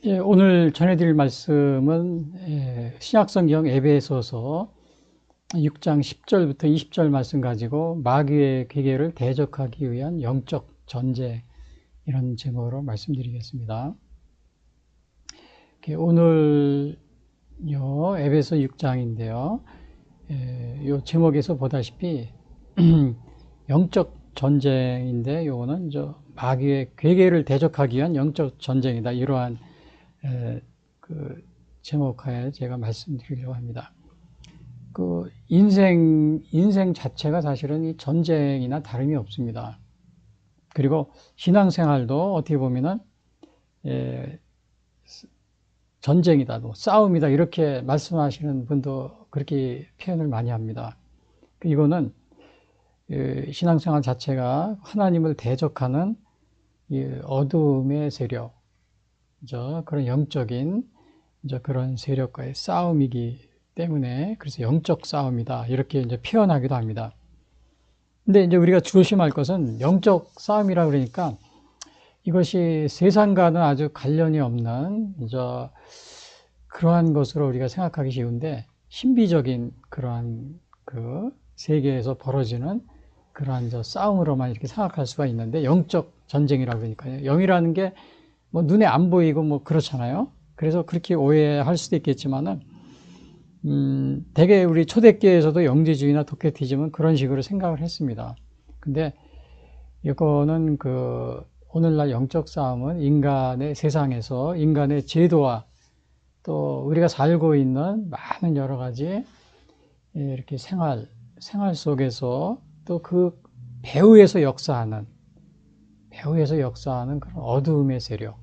예, 오늘 전해드릴 말씀은 신약성경 에베소서 6장 10절부터 20절 말씀 가지고 마귀의 괴계를 대적하기 위한 영적 전쟁, 이런 제목으로 말씀드리겠습니다. 오늘 에베소 6장인데요. 이 제목에서 보다시피 영적 전쟁인데, 요거는 마귀의 괴계를 대적하기 위한 영적 전쟁이다, 이러한 그 제목하에 제가 말씀드리려고 합니다. 그 인생 자체가 사실은 이 전쟁이나 다름이 없습니다. 그리고 신앙생활도 어떻게 보면은 전쟁이다, 싸움이다, 이렇게 말씀하시는 분도 그렇게 표현을 많이 합니다. 이거는 신앙생활 자체가 하나님을 대적하는 어둠의 세력, 그런 영적인 그런 세력과의 싸움이기 때문에, 그래서 영적 싸움이다, 이렇게 표현하기도 합니다. 근데 우리가 조심할 것은, 영적 싸움이라 그러니까 이것이 세상과는 아주 관련이 없는 그러한 것으로 우리가 생각하기 쉬운데, 신비적인 그러한 그 세계에서 벌어지는 그러한 싸움으로만 이렇게 생각할 수가 있는데, 영적 전쟁이라고 그러니까요. 영이라는 게 눈에 안 보이고 그렇잖아요. 그래서 그렇게 오해할 수도 있겠지만은, 대개 우리 초대교회에서도 영지주의나 도케티즘은 그런 식으로 생각을 했습니다. 근데 이거는 오늘날 영적 싸움은 인간의 세상에서 인간의 제도와 또 우리가 살고 있는 많은 여러 가지 이렇게 생활 속에서 또 그 배후에서 역사하는 그런 어두움의 세력,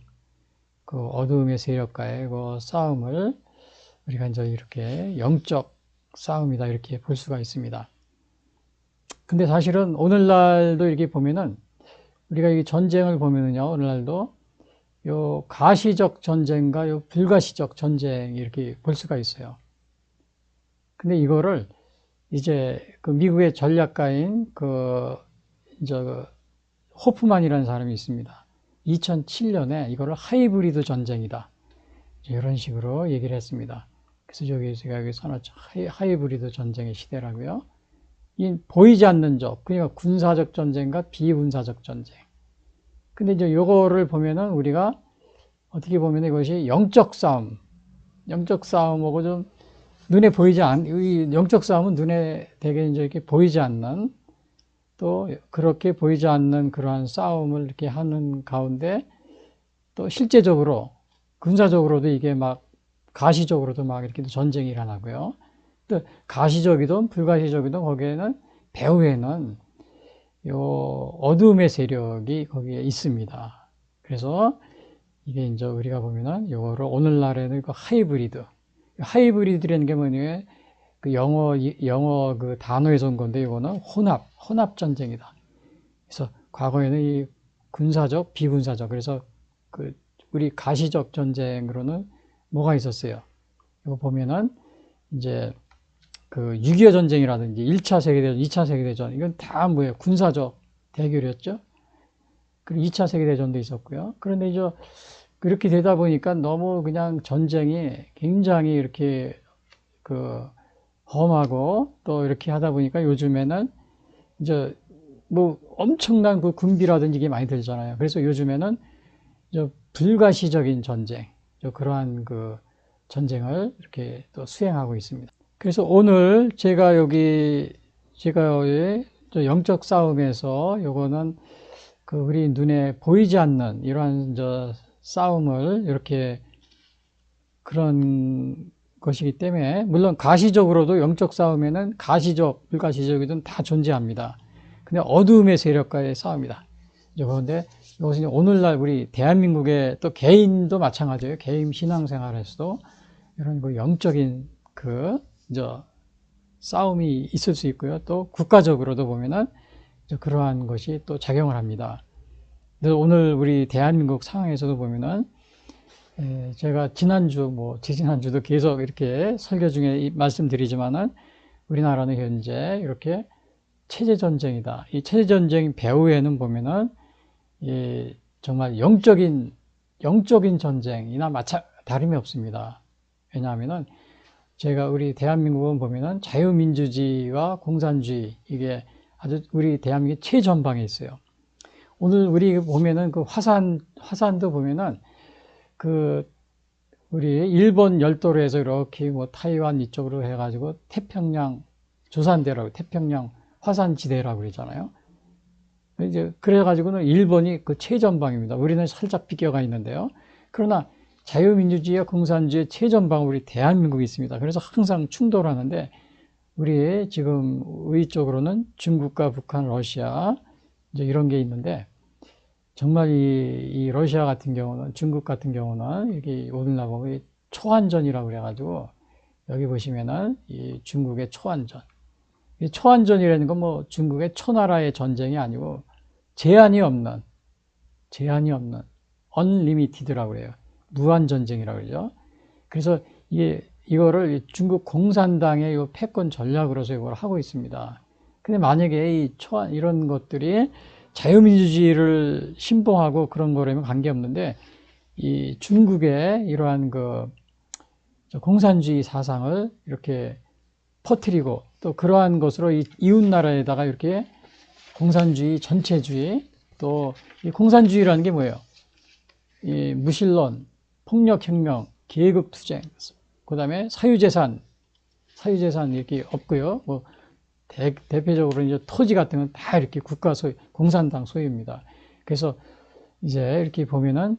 그 어두움의 세력과의 그 싸움을 우리가 이렇게 영적 싸움이다, 이렇게 볼 수가 있습니다. 근데 사실은 오늘날도 이렇게 보면은, 우리가 이 전쟁을 보면은요, 오늘날도 요 가시적 전쟁과 요 불가시적 전쟁, 이렇게 볼 수가 있어요. 근데 이거를 이제 미국의 전략가인 호프만이라는 사람이 있습니다. 2007년에 이거를 하이브리드 전쟁이다, 이런 식으로 얘기를 했습니다. 그래서 제가 여기 써놨죠. 하이브리드 전쟁의 시대라고요. 이 보이지 않는 적, 그러니까 군사적 전쟁과 비군사적 전쟁. 근데 요거를 보면은 우리가 어떻게 보면 이것이 영적 싸움하고 좀 눈에 보이지 이 영적 싸움은 눈에 되게 이렇게 보이지 않는, 또 그렇게 보이지 않는 그러한 싸움을 이렇게 하는 가운데, 또 실제적으로 군사적으로도 이게 가시적으로도 이렇게 전쟁이 일어나고요. 또 가시적이든 불가시적이든 거기에는 배후에는 요 어둠의 세력이 거기에 있습니다. 그래서 이게 우리가 보면은 요거를 오늘날에는 하이브리드라는 게 뭐냐면 영어 그 단어에서 온 건데, 이거는 혼합 전쟁이다. 그래서 과거에는 이 군사적, 비군사적, 그래서 우리 가시적 전쟁으로는 뭐가 있었어요? 이거 보면은 6.25 전쟁이라든지 1차 세계대전, 2차 세계대전, 이건 다 뭐예요? 군사적 대결이었죠. 그리고 2차 세계대전도 있었고요. 그런데 그렇게 되다 보니까 너무 그냥 전쟁이 굉장히 이렇게 험하고, 또 이렇게 하다 보니까 요즘에는 엄청난 군비라든지 이게 많이 들잖아요. 그래서 요즘에는 불가시적인 전쟁, 그러한 전쟁을 이렇게 또 수행하고 있습니다. 그래서 오늘 제가 영적 싸움에서 요거는 우리 눈에 보이지 않는 이러한 싸움을 이렇게 그런 것이기 때문에, 물론 가시적으로도 영적 싸움에는 가시적, 불가시적이든 다 존재합니다. 근데 어두움의 세력과의 싸움이다. 그런데 이것은 오늘날 우리 대한민국의 또 개인도 마찬가지예요. 개인 신앙생활에서도 이런 영적인 싸움이 있을 수 있고요. 또 국가적으로도 보면은 그러한 것이 또 작용을 합니다. 그래서 오늘 우리 대한민국 상황에서도 보면은, 제가 지지난주도 계속 이렇게 설교 중에 말씀드리지만은, 우리나라는 현재 이렇게 체제전쟁이다. 이 체제전쟁 배후에는 보면은, 정말 영적인 영적인 전쟁이나 다름이 없습니다. 왜냐하면은 제가 우리 대한민국은 보면은 자유민주주의와 공산주의, 이게 아주 우리 대한민국 최전방에 있어요. 오늘 우리 보면은 그 화산도 보면은 그 우리 일본 열도로 해서 이렇게 뭐 타이완 이쪽으로 해가지고 태평양 조산대라고, 태평양 화산지대라고 그러잖아요. 이제 그래가지고는 일본이 그 최전방입니다. 우리는 살짝 비껴가 있는데요. 그러나 자유민주주의와 공산주의 최전방 우리 대한민국이 있습니다. 그래서 항상 충돌하는데, 우리 지금 의 쪽으로는 중국과 북한, 러시아 이제 이런 게 있는데, 정말 이 러시아 같은 경우는, 중국 같은 경우는 이렇게 오늘날 보면 초안전이라고 그래가지고, 여기 보시면은 이 중국의 초안전. 이 초안전이라는 건 뭐 중국의 초나라의 전쟁이 아니고 제한이 없는 unlimited라고 그래요. 무한 전쟁이라고 그러죠. 그래서 이거를 중국 공산당의 이 패권 전략으로서 이걸 하고 있습니다. 근데 만약에 이런 것들이 자유민주주의를 신봉하고 그런 거라면 관계없는데, 이 중국의 이러한 그 공산주의 사상을 이렇게 퍼뜨리고, 또 그러한 것으로 이웃 나라에다가 이렇게 공산주의, 전체주의, 또 이 공산주의라는 게 뭐예요? 이 무신론, 폭력혁명, 계급투쟁, 그 다음에 사유재산 이렇게 없고요. 뭐 대표적으로 이제 토지 같은 건 다 이렇게 국가 소유, 공산당 소유입니다. 그래서 이제 이렇게 보면은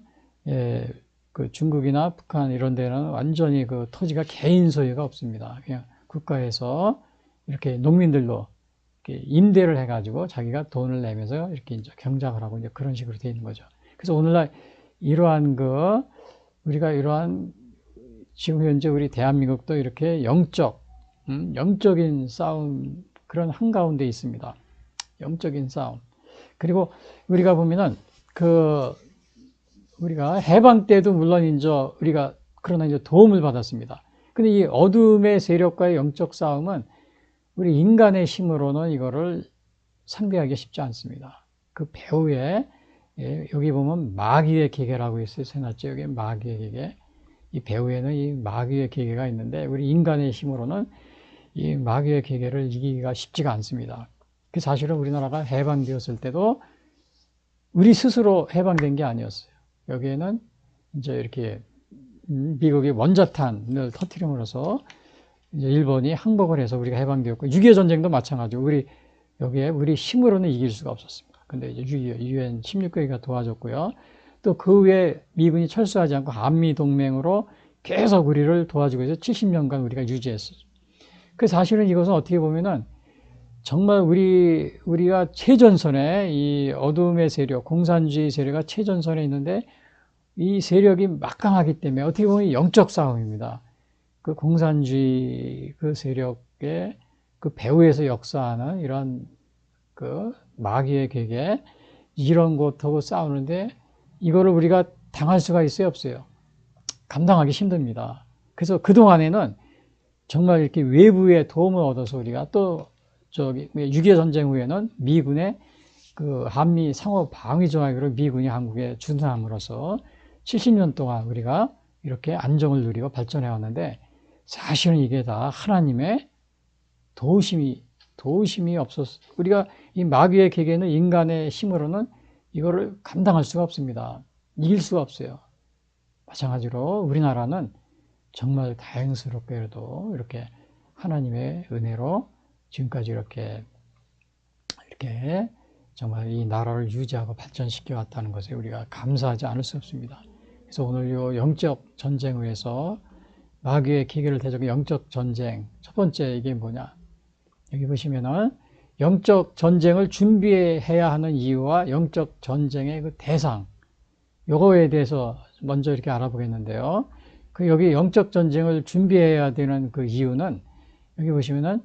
그 중국이나 북한 이런 데는 완전히 그 토지가 개인 소유가 없습니다. 그냥 국가에서 이렇게 농민들로 이렇게 임대를 해가지고 자기가 돈을 내면서 이렇게 이제 경작을 하고 이제 그런 식으로 되어 있는 거죠. 그래서 오늘날 이러한 우리가 이러한 지금 현재 우리 대한민국도 이렇게 영적인 싸움, 그런 한가운데 있습니다. 영적인 싸움. 그리고 우리가 보면은 우리가 해방 때도 물론 이제 그러나 이제 도움을 받았습니다. 근데 이 어둠의 세력과의 영적 싸움은 우리 인간의 힘으로는 이거를 상대하기 쉽지 않습니다. 그 배후에 여기 보면 마귀의 계계라고 있어요. 해놨죠. 여기 마귀의 계계. 이 배후에는 이 마귀의 계계가 있는데, 우리 인간의 힘으로는 이 마귀의 계계를 이기기가 쉽지가 않습니다. 그 사실은 우리나라가 해방되었을 때도 우리 스스로 해방된 게 아니었어요. 여기에는 이제 이렇게 미국이 원자탄을 터뜨림으로써 이제 일본이 항복을 해서 우리가 해방되었고, 6.25 전쟁도 마찬가지고 여기에 우리 힘으로는 이길 수가 없었습니다. 근데 이제 UN 16개가 도와줬고요. 또 그 후에 미군이 철수하지 않고 한미 동맹으로 계속 우리를 도와주고 해서 70년간 우리가 유지했어요. 그 사실은 이것은 어떻게 보면은 정말 우리가 최전선에, 이 어둠의 세력, 공산주의 세력이 최전선에 있는데, 이 세력이 막강하기 때문에 어떻게 보면 영적 싸움입니다. 그 공산주의 그 세력의 그 배후에서 역사하는 이런 그 마귀의 계계, 이런 것하고 싸우는데, 이거를 우리가 당할 수가 있어요, 없어요? 감당하기 힘듭니다. 그래서 그동안에는 정말 이렇게 외부의 도움을 얻어서 우리가 또 6.25 전쟁 후에는 미군의 그 한미 상호 방위 조약으로 미군이 한국에 준수함으로써 70년 동안 우리가 이렇게 안정을 누리고 발전해 왔는데, 사실은 이게 다 하나님의 도우심이 없어서, 우리가 이 마귀의 계계는 인간의 힘으로는 이거를 감당할 수가 없습니다. 이길 수가 없어요. 마찬가지로 우리나라는 정말 다행스럽게도 이렇게 하나님의 은혜로 지금까지 이렇게 정말 이 나라를 유지하고 발전시켜 왔다는 것에 우리가 감사하지 않을 수 없습니다. 그래서 오늘 이 영적 전쟁에서 마귀의 기계를 대적한 영적 전쟁, 첫 번째 이게 뭐냐? 여기 보시면은 영적 전쟁을 준비해야 하는 이유와 영적 전쟁의 그 대상, 요거에 대해서 먼저 이렇게 알아보겠는데요. 여기 영적 전쟁을 준비해야 되는 그 이유는, 여기 보시면은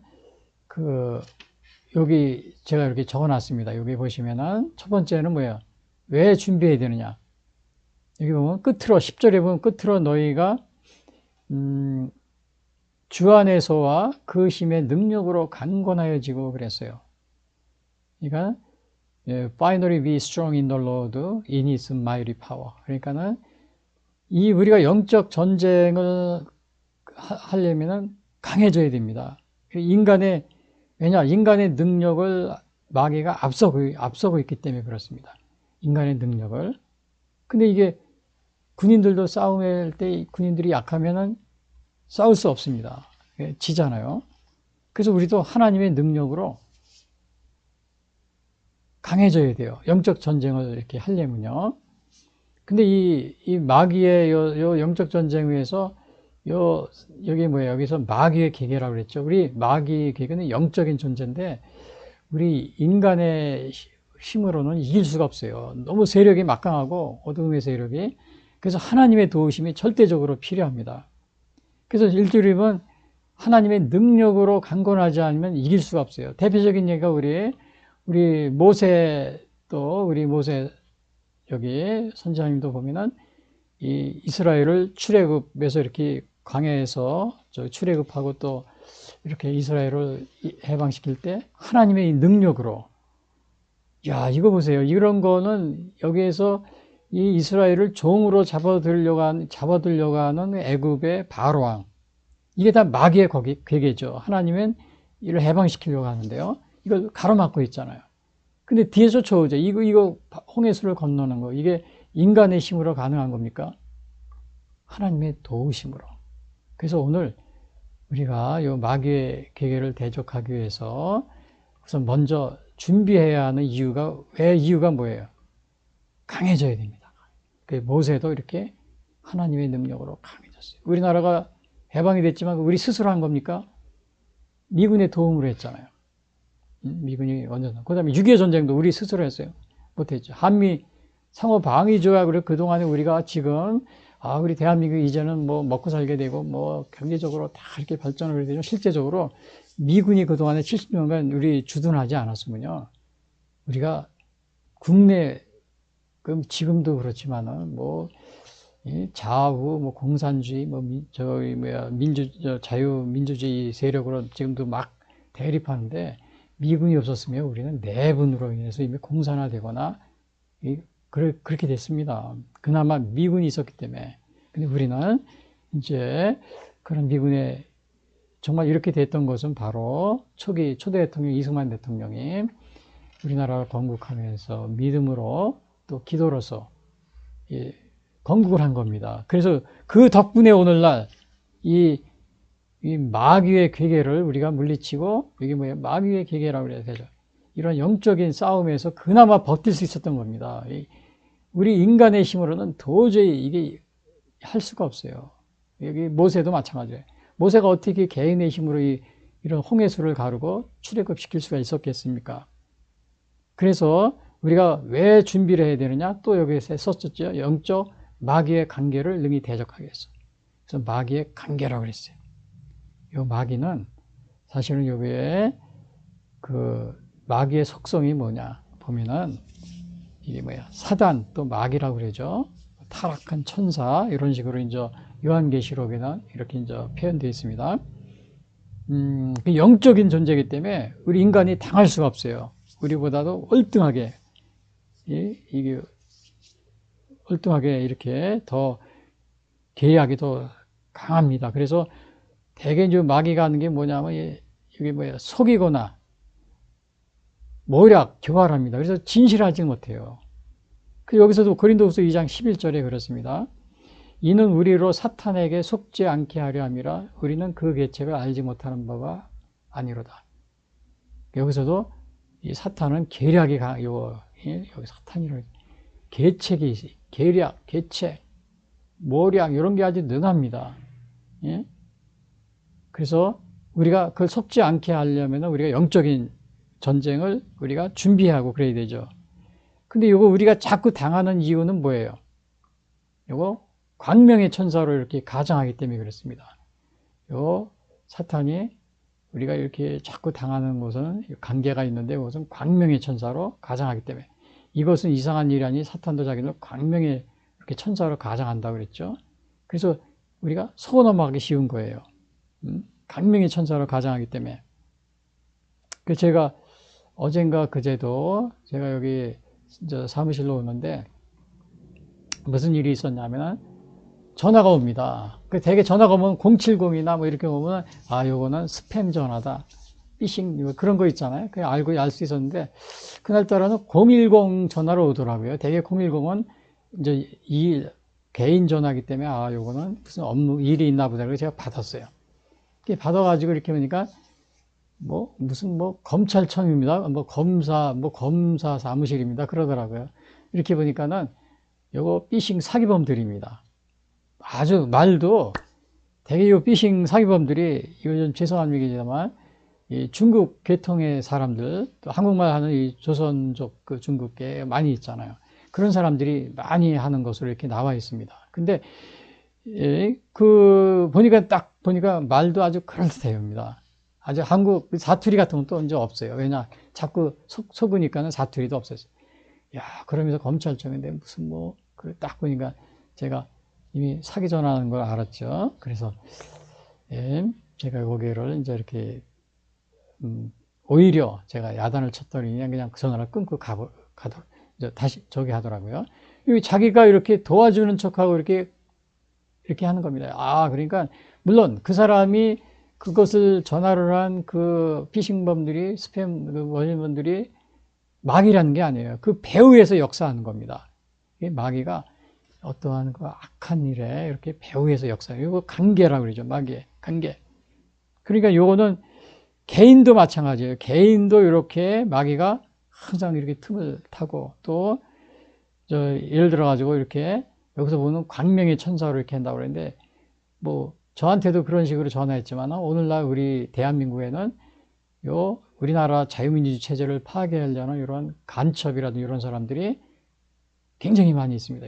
여기 제가 이렇게 적어놨습니다. 여기 보시면은 첫 번째는 뭐예요? 왜 준비해야 되느냐? 여기 보면 끝으로 10절에 보면 끝으로 너희가 주 안에서와 그 힘의 능력으로 강건하여지고 그랬어요. 그러니까 finally be strong in the Lord in His mighty power. 그러니까는 이 우리가 영적 전쟁을 하려면은 강해져야 됩니다. 왜냐, 인간의 능력을 마귀가 앞서고 있기 때문에 그렇습니다. 인간의 능력을. 근데 이게 군인들도 싸움할 때 군인들이 약하면은 싸울 수 없습니다. 지잖아요. 그래서 우리도 하나님의 능력으로 강해져야 돼요. 영적 전쟁을 이렇게 하려면요. 근데 이 마귀의 요 영적 전쟁에서 여기 뭐예요? 여기서 마귀의 계계라고 그랬죠. 우리 마귀의 계계는 영적인 존재인데 우리 인간의 힘으로는 이길 수가 없어요. 너무 세력이 막강하고 어둠의 세력이. 그래서 하나님의 도우심이 절대적으로 필요합니다. 그래서 일주일이면 하나님의 능력으로 강건하지 않으면 이길 수가 없어요. 대표적인 예가 우리 모세 여기 선지자님도 보면은 이 이스라엘을 출애굽에서 이렇게 광야에서 출애굽하고 또 이렇게 이스라엘을 해방시킬 때 하나님의 능력으로, 야, 이거 보세요. 이런 거는 여기에서 이 이스라엘을 종으로 잡아들려고 하는 애굽의 바로왕, 이게 다 마귀의 괴계죠. 하나님은 이를 해방시키려고 하는데요. 이걸 가로막고 있잖아요. 근데 뒤에서 쫓아오죠. 이거 홍해수를 건너는 거, 이게 인간의 힘으로 가능한 겁니까? 하나님의 도우심으로. 그래서 오늘 우리가 이 마귀의 계계를 대적하기 위해서 우선 먼저 준비해야 하는 이유가 뭐예요? 강해져야 됩니다. 모세도 이렇게 하나님의 능력으로 강해졌어요. 우리나라가 해방이 됐지만 우리 스스로 한 겁니까? 미군의 도움으로 했잖아요. 미군이 완전. 그 다음에 6.25 전쟁도 우리 스스로 했어요. 못했죠. 한미 상호 방위조약, 그래 그동안에 우리가 지금 우리 대한민국이 이제는 뭐 먹고 살게 되고 뭐 경제적으로 다 이렇게 발전을 하게 되죠. 실제적으로 미군이 그동안에 70년간 우리 주둔하지 않았으면요, 우리가 국내, 그럼 지금도 그렇지만은 뭐 좌우 뭐 공산주의 자유민주주의 세력으로 지금도 막 대립하는데, 미군이 없었으면 우리는 내분으로 인해서 이미 공산화되거나 그렇게 됐습니다. 그나마 미군이 있었기 때문에. 근데 우리는 이제 그런 미군에 정말 이렇게 됐던 것은 바로 초대 대통령 이승만 대통령이 우리나라를 건국하면서 믿음으로 또 기도로서 건국을 한 겁니다. 그래서 그 덕분에 오늘날 이 마귀의 괴계를 우리가 물리치고, 이게 뭐예요? 마귀의 괴계라고 그래야 되죠. 이런 영적인 싸움에서 그나마 버틸 수 있었던 겁니다. 우리 인간의 힘으로는 도저히 이게 할 수가 없어요. 여기 모세도 마찬가지예요. 모세가 어떻게 개인의 힘으로 이런 홍해수를 가르고 출애굽시킬 수가 있었겠습니까? 그래서 우리가 왜 준비를 해야 되느냐? 또 여기서 썼었죠. 영적 마귀의 관계를 능히 대적하기 위해서. 그래서 마귀의 관계라고 그랬어요. 이 마귀는 사실은 여기에 그 마귀의 속성이 뭐냐 보면은 이게 뭐야, 사단 또 마귀라고 그러죠. 타락한 천사, 이런 식으로 이제 요한계시록에는 이렇게 이제 표현되어 있습니다. 영적인 존재이기 때문에 우리 인간이 당할 수가 없어요. 우리보다도 월등하게 이게 월등하게 이렇게 더 계약이 더 강합니다. 그래서 대개 이제 마귀가 하는 게 뭐냐면 이게 뭐야, 속이거나 모략, 교활합니다. 그래서 진실하지 못해요. 여기서도 고린도후서 2장 11절에 그렇습니다. 이는 우리로 사탄에게 속지 않게 하려 함이라 우리는 그 계책을 알지 못하는 바가 아니로다. 여기서도 이 사탄은 계략이 여기 사탄이라고 계책이, 계략, 계책, 모략 이런 게 아주 능합니다. 예? 그래서 우리가 그걸 속지 않게 하려면 우리가 영적인 전쟁을 우리가 준비하고 그래야 되죠. 근데 이거 우리가 자꾸 당하는 이유는 뭐예요? 이거 광명의 천사로 이렇게 가장하기 때문에 그렇습니다. 요 사탄이 우리가 이렇게 자꾸 당하는 것은 관계가 있는데, 그것은 광명의 천사로 가장하기 때문에. 이것은 이상한 일이 아니 사탄도 자기는 광명의 이렇게 천사로 가장한다고 그랬죠. 그래서 우리가 속어 넘어가기 쉬운 거예요. 광명의 천사로 가장하기 때문에. 제가 어젠가 그제도 제가 여기 이제 사무실로 오는데 무슨 일이 있었냐면, 전화가 옵니다. 그 대개 전화가 오면 070이나 뭐 이렇게 오면 아, 요거는 스팸 전화다. 피싱 그런 거 있잖아요. 그냥 알고 알 수 있었는데 그날따라는 010 전화로 오더라고요. 대개 010은 이제 이 개인 전화기 때문에 아, 요거는 무슨 업무 일이 있나 보다. 그래서 제가 받았어요. 받아가지고 이렇게 보니까 뭐 무슨 뭐 검찰청입니다. 뭐 검사 사무실입니다. 그러더라고요. 이렇게 보니까는 요거 피싱 사기범들입니다. 아주 말도 되게 요 피싱 사기범들이 이거 좀 죄송한 얘기지만 이 중국 계통의 사람들 또 한국말 하는 이 조선족 그 중국계 많이 있잖아요. 그런 사람들이 많이 하는 것으로 이렇게 나와 있습니다. 근데 그 보니까 말도 아주 그럴듯해요입니다. 아주 한국 사투리 같은 건 또 이제 없어요. 왜냐 자꾸 속으니까는 사투리도 없어졌어요. 야, 그러면서 검찰청인데 무슨 뭐 그걸 딱 보니까 제가 이미 사기 전화하는 걸 알았죠. 그래서 제가 고개를 이제 이렇게 오히려 제가 야단을 쳤더니 그냥 그 전화를 끊고 가도록 이제 다시 저기 하더라고요. 자기가 이렇게 도와주는 척하고 이렇게 하는 겁니다. 아, 그러니까 물론 그 사람이 그것을 전화를 한 그 피싱범들이 스팸 그 원인범들이 마귀라는 게 아니에요. 그 배후에서 역사하는 겁니다. 이 마귀가 어떠한 그 악한 일에 이렇게 배후에서 역사해요. 이거 관계라고 그러죠. 마귀의 관계. 그러니까 요거는 개인도 마찬가지예요. 개인도 이렇게 마귀가 항상 이렇게 틈을 타고 또 예를 들어 가지고 이렇게 여기서 보는 광명의 천사로 이렇게 한다고 그러는데 뭐 저한테도 그런 식으로 전화했지만 오늘날 우리 대한민국에는 요 우리나라 자유민주주의 체제를 파괴하려는 이런 간첩이라든지 이런 사람들이 굉장히 많이 있습니다.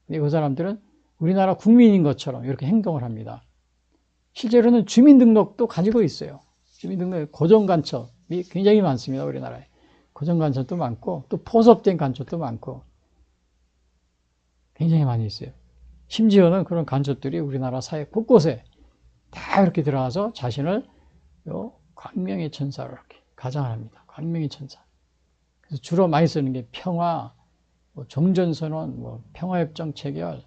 근데 그 사람들은 우리나라 국민인 것처럼 이렇게 행동을 합니다. 실제로는 주민등록도 가지고 있어요. 주민등록 고정간첩이 굉장히 많습니다. 우리나라에. 고정간첩도 많고 또 포섭된 간첩도 많고 굉장히 많이 있어요. 심지어는 그런 간첩들이 우리나라 사회 곳곳에 다 이렇게 들어가서 자신을 광명의 천사로 이렇게 가장을 합니다. 광명의 천사. 그래서 주로 많이 쓰는 게 평화, 뭐 종전선언, 뭐 평화협정 체결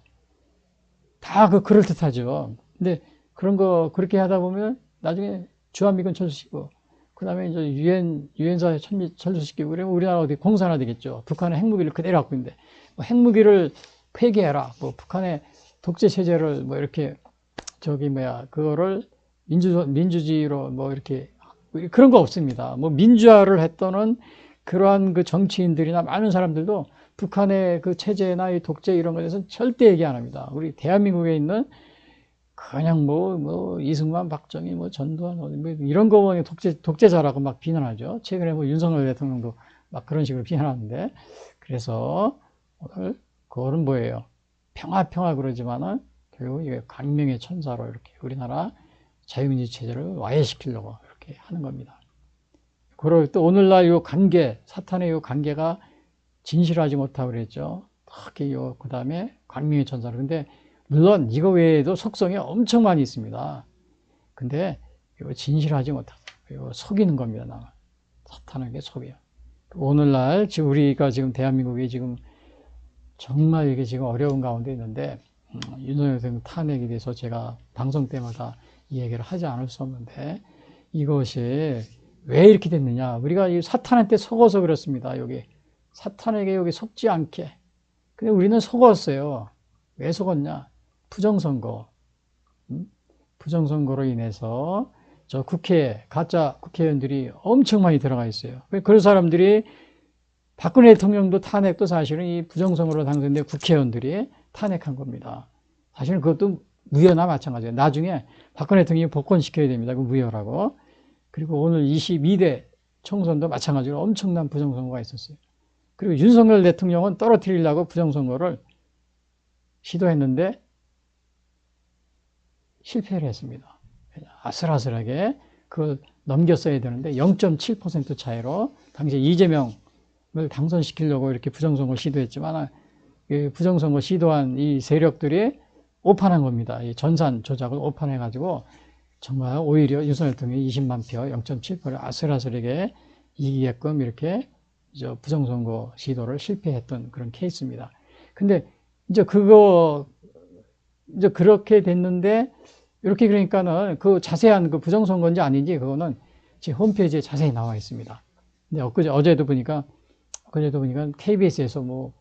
다 그럴듯하죠. 근데 그런 거 그렇게 하다 보면 나중에 주한미군 철수시키고 그다음에 이제 유엔사 철수시키고 그러면 우리나라 어디 공산화 되겠죠. 북한은 핵무기를 그대로 갖고 있는데 뭐 핵무기를 폐기해라. 뭐 북한의 독재 체제를 뭐 이렇게 그거를 민주주의로 뭐 이렇게 그런 거 없습니다. 뭐 민주화를 했더는 그러한 그 정치인들이나 많은 사람들도 북한의 그 체제나 이 독재 이런 것에 대해서는 절대 얘기 안 합니다. 우리 대한민국에 있는 그냥 뭐 이승만, 박정희, 뭐 전두환 뭐 이런 거 보면 독재자라고 막 비난하죠. 최근에 뭐 윤석열 대통령도 막 그런 식으로 비난하는데 그래서 오늘 그거는 뭐예요? 평화 그러지만은 결국 이게 광명의 천사로 이렇게 우리나라 자유민주 체제를 와해시키려고 이렇게 하는 겁니다. 그리고 또 오늘날 이 관계, 사탄의 이 관계가 진실하지 못하고 그랬죠. 특히 그 다음에 광명의 천사로. 근데 물론 이거 외에도 속성이 엄청 많이 있습니다. 근데 이거 진실하지 못하고 이거 속이는 겁니다. 사탄에게 속여요. 오늘날 지금 우리가 지금 대한민국이 지금 정말 이게 지금 어려운 가운데 있는데 윤석열 대통령 탄핵에 대해서 제가 방송 때마다 이 얘기를 하지 않을 수 없는데 이것이 왜 이렇게 됐느냐. 우리가 이 사탄한테 속어서 그렇습니다. 여기 사탄에게 여기 속지 않게. 근데 우리는 속었어요. 왜 속었냐. 부정선거. 부정선거로 인해서 저 국회에 가짜 국회의원들이 엄청 많이 들어가 있어요. 그런 사람들이 박근혜 대통령도 탄핵도 사실은 이 부정선거로 당선된 국회의원들이 탄핵한 겁니다. 사실은 그것도 무효나 마찬가지예요. 나중에 박근혜 대통령이 복권시켜야 됩니다. 그 무효라고. 그리고 오늘 22대 총선도 마찬가지로 엄청난 부정선거가 있었어요. 그리고 윤석열 대통령은 떨어뜨리려고 부정선거를 시도했는데 실패를 했습니다. 아슬아슬하게 그걸 넘겼어야 되는데 0.7% 차이로 당시 이재명을 당선시키려고 이렇게 부정선거 시도했지만 부정선거 시도한 이 세력들이 오판한 겁니다. 이 전산 조작을 오판해가지고 정말 오히려 윤석열 대통령이 20만 표 0.7%를 아슬아슬하게 이기게끔 이렇게 부정선거 시도를 실패했던 그런 케이스입니다. 근데 이제 그거 이제 그렇게 됐는데, 이렇게 그러니까는 그 자세한 그 부정선거인지 아닌지 그거는 제 홈페이지에 자세히 나와 있습니다. 근데 어제도 보니까 KBS에서 뭐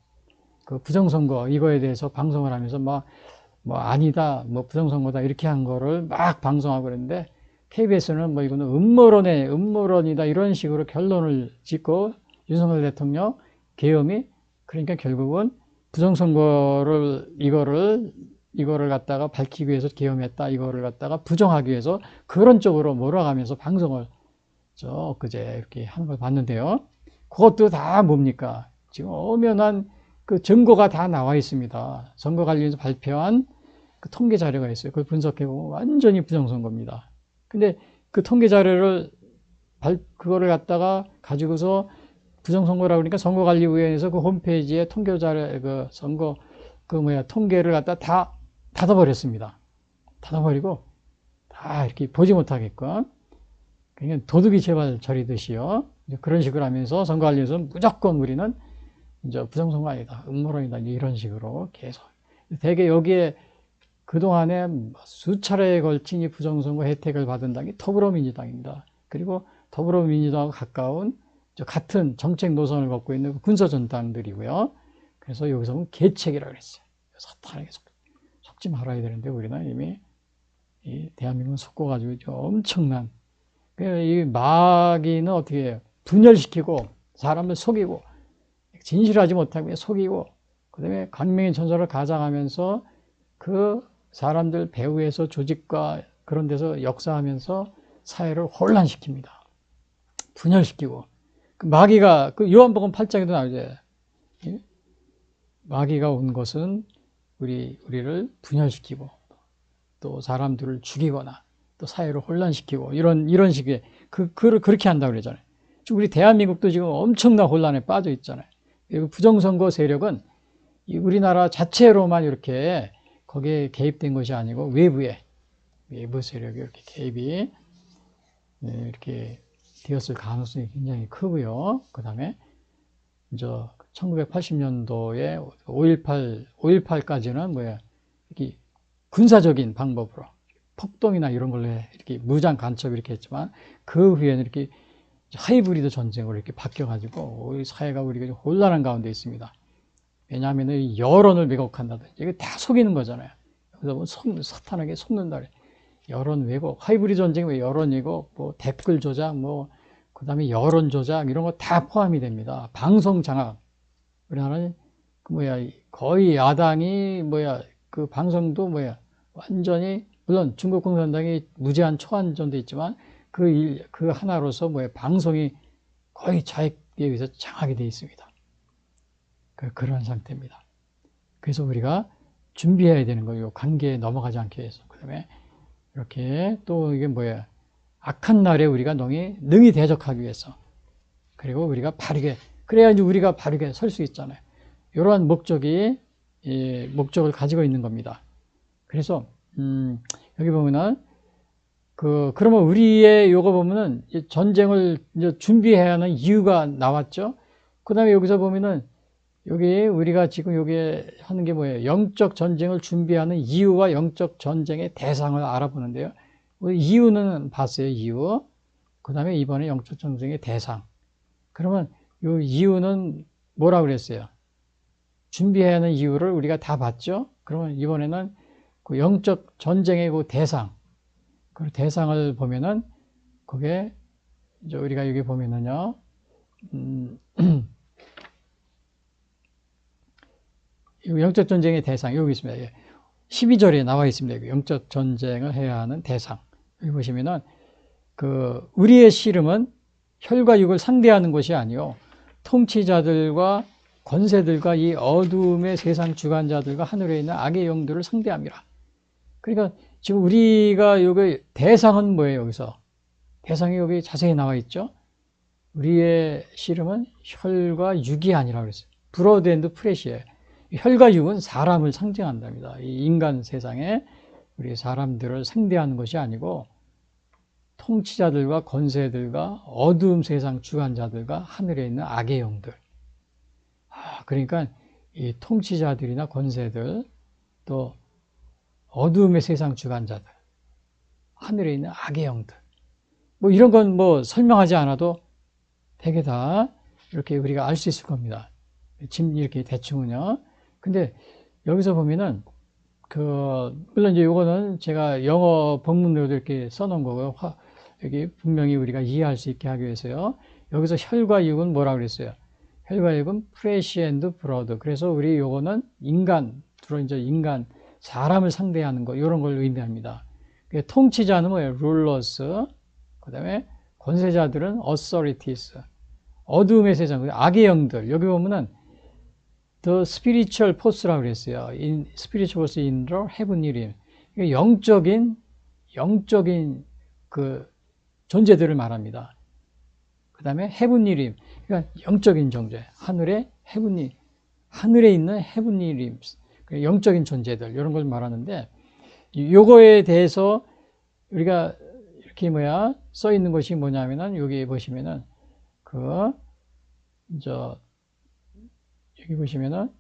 그 부정선거 이거에 대해서 방송을 하면서 뭐 아니다, 뭐 부정선거다 이렇게 한 거를 막 방송하고 그랬는데 KBS는 뭐 이거는 음모론이다 이런 식으로 결론을 짓고 윤석열 대통령 계엄이 그러니까 결국은 부정선거를 이거를 갖다가 밝히기 위해서 계엄했다 이거를 갖다가 부정하기 위해서 그런 쪽으로 몰아가면서 방송을 그제 이렇게 하는 걸 봤는데요. 그것도 다 뭡니까? 지금 엄연한 그 증거가 다 나와 있습니다. 선거 관련해서 발표한 그 통계 자료가 있어요. 그걸 분석해보면 완전히 부정선거입니다. 근데 그 통계 자료를 그거를 갖다가 가지고서 부정선거라고 그러니까 선거관리위원회에서 그 홈페이지에 통계 자료 통계를 갖다 다 닫아버렸습니다. 닫아버리고 다 이렇게 보지 못하게끔 그러니까 도둑이 제발 저리듯이요. 그런 식으로 하면서 선거관리에서는 무조건 우리는 이제 부정선거 아니다, 음모론이다 이런 식으로 계속 되게 여기에 그동안에 수차례에 걸친 이 부정선거 혜택을 받은 당이 더불어민주당입니다. 그리고 더불어민주당과 가까운 같은 정책 노선을 걷고 있는 군소전당들이고요. 그래서 여기서 보면 계책이라고 그랬어요. 사탄에게 속지 말아야 되는데 우리는 이미 이 대한민국은 속고가지고 엄청난 이 마귀는 어떻게 해요? 분열시키고 사람을 속이고 진실하지 못하게 속이고 그다음에 강명의 전설을 가장하면서 그 사람들 배후에서 조직과 그런 데서 역사하면서 사회를 혼란시킵니다. 분열시키고 그 마귀가 그 요한복음 8장에도 나오죠. 마귀가 온 것은 우리를 분열시키고 또 사람들을 죽이거나 또 사회를 혼란시키고 이런 식의 그렇게 한다고 그러잖아요. 우리 대한민국도 지금 엄청난 혼란에 빠져 있잖아요. 부정선거 세력은 우리나라 자체로만 이렇게 거기에 개입된 것이 아니고 외부 세력이 이렇게 개입이 이렇게 되었을 가능성이 굉장히 크고요. 그 다음에 이제 1980년도에 5.18까지는 이렇게 군사적인 방법으로 폭동이나 이런 걸로 이렇게 무장 간첩 이렇게 했지만 그 후에는 이렇게 하이브리드 전쟁으로 이렇게 바뀌어가지고 우리 사회가 우리가 혼란한 가운데 있습니다. 왜냐하면 여론을 왜곡한다든지 이게 다 속이는 거잖아요. 그래서 사탄에게 속는다. 여론 왜곡, 하이브리드 전쟁이 왜 여론이고 뭐 댓글 조작, 그다음에 여론 조작 이런 거 다 포함이 됩니다. 방송 장악. 우리나라는 거의 야당이 그 방송도 완전히 물론 중국共产党이 무제한 초안전도 있지만 그 하나로서 방송이 거의 자익에 의해서 장악이 되어 있습니다. 그런 상태입니다. 그래서 우리가 준비해야 되는 거예요. 관계에 넘어가지 않기 위해서. 그 다음에 이렇게 또 이게 악한 날에 우리가 능히 대적하기 위해서. 그리고 우리가 그래야지 우리가 바르게 설 수 있잖아요. 이러한 목적을 가지고 있는 겁니다. 그래서, 여기 보면은, 그러면 우리의 요거 보면은 전쟁을 이제 준비해야 하는 이유가 나왔죠. 그 다음에 여기서 보면은 여기 우리가 지금 여기 하는 게 뭐예요? 영적 전쟁을 준비하는 이유와 영적 전쟁의 대상을 알아보는데요. 이유는 봤어요, 이유. 그 다음에 이번에 영적 전쟁의 대상. 그러면 이 이유는 뭐라고 그랬어요? 준비해야 하는 이유를 우리가 다 봤죠? 그러면 이번에는 그 영적 전쟁의 그 대상. 그 대상을 보면은 그게 이제 우리가 여기 보면은요, 영적 전쟁의 대상 여기 있습니다. 12절에 나와 있습니다. 영적 전쟁을 해야 하는 대상. 여기 보시면은 우리의 씨름은 혈과 육을 상대하는 것이 아니요 통치자들과 권세들과 이 어둠의 세상 주관자들과 하늘에 있는 악의 영들을 상대함이라. 그러니까 지금 우리가 여기 대상은 뭐예요? 여기서 대상이 여기 자세히 나와 있죠. 우리의 씨름은 혈과 육이 아니라 그랬어요. 브러드 앤드 플래시예요. 혈과 육은 사람을 상징한답니다. 이 인간 세상에 우리 사람들을 상대하는 것이 아니고 통치자들과 권세들과 어두움 세상 주관자들과 하늘에 있는 악의 영들. 그러니까 이 통치자들이나 권세들 또 어두움의 세상 주관자들, 하늘에 있는 악의 영들. 뭐 이런 건 뭐 설명하지 않아도 되게 다 이렇게 우리가 알 수 있을 겁니다. 지금 이렇게 대충은요. 근데 여기서 보면은 물론 이제 요거는 제가 영어 본문으로도 이렇게 써놓은 거고요. 여기 분명히 우리가 이해할 수 있게 하기 위해서요. 여기서 혈과 육은 뭐라고 그랬어요? 혈과 육은 flesh and blood. 그래서 우리 요거는 주로 이제 사람을 상대하는 거, 이런 걸 의미합니다. 통치자는 뭐예요? rulers. 그 다음에 권세자들은 authorities. 어두움의 세상, 악의 영들. 여기 보면은 the spiritual force라고 그랬어요. spiritual force in the heavenly realm. 영적인 그 존재들을 말합니다. 그 다음에 heavenly realm. 그러니까 영적인 존재. 하늘에 있는 heavenly realms. 영적인 존재들. 이런 걸 말하는데, 요거에 대해서 우리가 이렇게 써 있는 것이 뭐냐면은, 여기 보시면은, 여기 보시면은,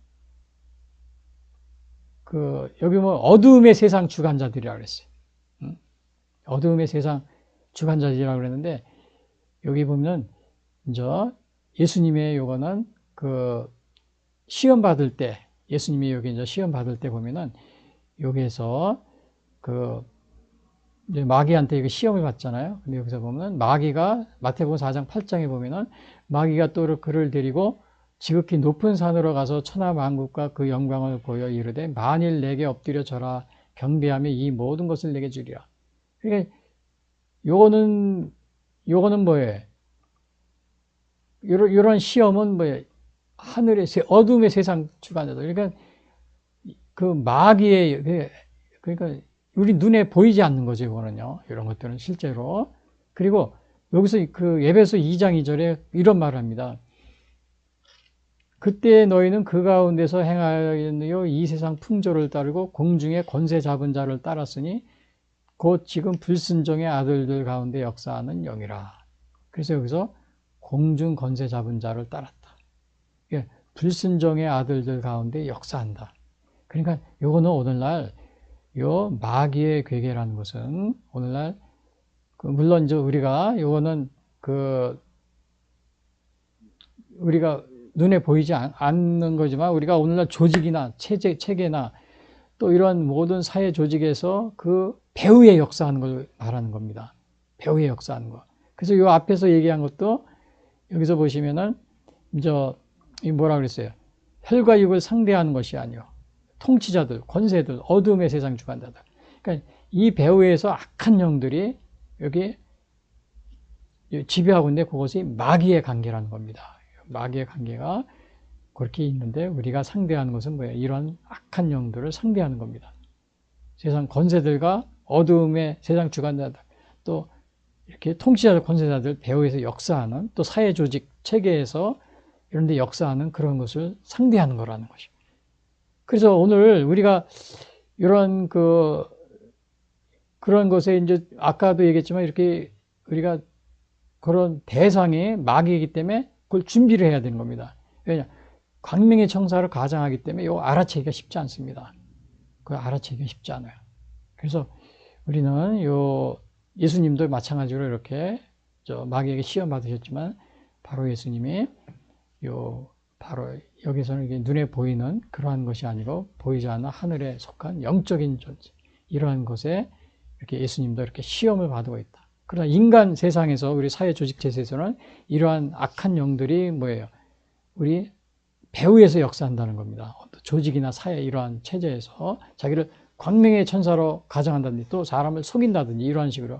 여기 어두움의 세상 주관자들이라고 그랬어요. 어두움의 세상 주관자들이라고 그랬는데, 여기 보면, 예수님의 요거는 시험 받을 때, 예수님이 여기 이제 시험 받을 때 보면은, 여기에서 이제 마귀한테 이거 시험을 받잖아요. 근데 여기서 보면 마귀가 마태복음 4장 8장에 보면은 마귀가 또 그를 데리고 지극히 높은 산으로 가서 천하 만국과 그 영광을 보여 이르되 만일 내게 엎드려 절하 경배하며 이 모든 것을 내게 주리라. 그러니까 요거는 뭐예요? 이런 시험은 뭐예요? 어둠의 세상 주관자들. 그러니까 마귀의 그러니까 우리 눈에 보이지 않는 거죠, 이거는요. 이런 것들은 실제로. 그리고 여기서 에베소 2장 2절에 이런 말을 합니다. 그때 너희는 그 가운데서 행하였느요 이 세상 풍조를 따르고 공중의 권세 잡은 자를 따랐으니 곧 지금 불순종의 아들들 가운데 역사하는 영이라. 그래서 여기서 공중 권세 잡은 자를 따랐다. 불순종의 아들들 가운데 역사한다. 그러니까 요거는 오늘날 요 마귀의 괴계라는 것은 오늘날 물론 이제 요거는 우리가 눈에 보이지 않는 거지만 우리가 오늘날 조직이나 체계나 또 이런 모든 사회 조직에서 배후에 역사하는 걸 말하는 겁니다. 배후에 역사하는 거. 그래서 요 앞에서 얘기한 것도 여기서 보시면은 뭐라 그랬어요? 혈과 육을 상대하는 것이 아니요. 통치자들, 권세들, 어두움의 세상 주관자들. 그러니까 이 배후에서 악한 영들이 여기 지배하고 있는데 그것이 마귀의 관계라는 겁니다. 마귀의 관계가 그렇게 있는데 우리가 상대하는 것은 뭐예요? 이런 악한 영들을 상대하는 겁니다. 세상 권세들과 어두움의 세상 주관자들, 또 이렇게 통치자들, 권세자들 배후에서 역사하는 또 사회 조직 체계에서 이런 데 역사하는 그런 것을 상대하는 거라는 것이죠. 그래서 오늘 우리가 이런 그런 것에 이제 아까도 얘기했지만 이렇게 우리가 그런 대상이 마귀이기 때문에 그걸 준비를 해야 되는 겁니다. 왜냐? 광명의 청사를 가장하기 때문에 이거 알아채기가 쉽지 않습니다. 그걸 알아채기가 쉽지 않아요. 그래서 우리는 예수님도 마찬가지로 이렇게 마귀에게 시험 받으셨지만 바로 예수님이 바로 여기서는 이게 눈에 보이는 그러한 것이 아니고 보이지 않는 하늘에 속한 영적인 존재, 이러한 것에 이렇게 예수님도 이렇게 시험을 받고 있다. 그러나 인간 세상에서 우리 사회 조직체에서는 이러한 악한 영들이 뭐예요? 우리 배후에서 역사한다는 겁니다. 조직이나 사회 이러한 체제에서 자기를 광명의 천사로 가정한다든지 또 사람을 속인다든지 이러한 식으로